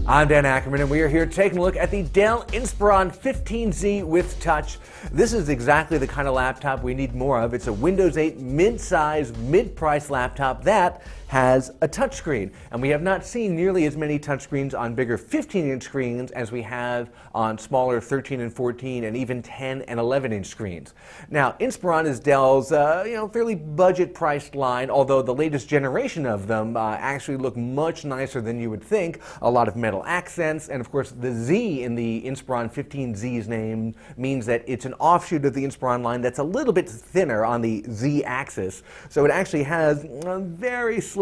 I'm Dan Ackerman, and we are here taking a look at the Dell Inspiron 15z with touch. This is exactly the kind of laptop we need more of. It's a Windows 8 mid-size, mid-price laptop that has a touchscreen. And we have not seen nearly as many touchscreens on bigger 15-inch screens as we have on smaller 13 and 14 and even 10 and 11-inch screens. Now, Inspiron is Dell's fairly budget-priced line, although the latest generation of them actually look much nicer than you would think. A lot of metal accents, and of course the Z in the Inspiron 15Z's name means that it's an offshoot of the Inspiron line that's a little bit thinner on the Z axis. So it actually has a very slim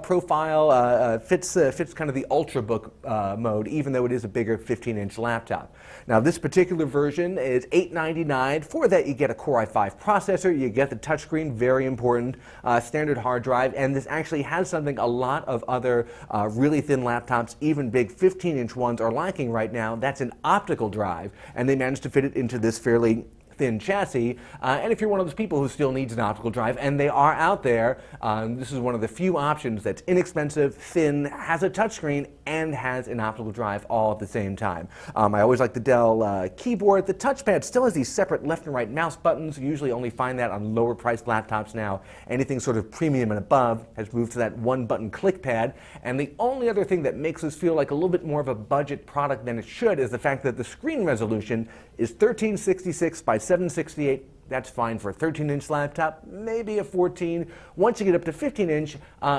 profile, fits kind of the Ultrabook mode, even though it is a bigger 15-inch laptop. Now this particular version is $899. For that you get a Core i5 processor, you get the touchscreen, very important, standard hard drive, and this actually has something a lot of other really thin laptops, even big 15-inch ones, are lacking right now. That's an optical drive, and they managed to fit it into this fairly thin chassis, and if you're one of those people who still needs an optical drive, and they are out there, this is one of the few options that's inexpensive, thin, has a touchscreen, and has an optical drive all at the same time. I always like the Dell keyboard. The touchpad still has these separate left and right mouse buttons. You usually only find that on lower priced laptops now. Anything sort of premium and above has moved to that one button click pad, and the only other thing that makes this feel like a little bit more of a budget product than it should is the fact that the screen resolution is 1366 by 768. That's fine for a 13-inch laptop, maybe a 14. Once you get up to 15-inch,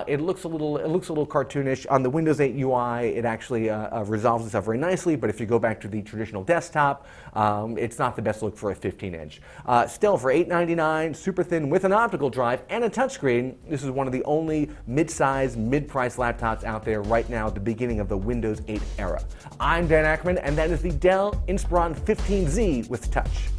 it looks a little cartoonish. On the Windows 8 UI, it actually resolves itself very nicely, but if you go back to the traditional desktop, it's not the best look for a 15-inch. Still, for $899, super thin with an optical drive and a touchscreen, this is one of the only mid-size, mid-price laptops out there right now at the beginning of the Windows 8 era. I'm Dan Ackerman, and that is the Dell Inspiron 15Z with touch.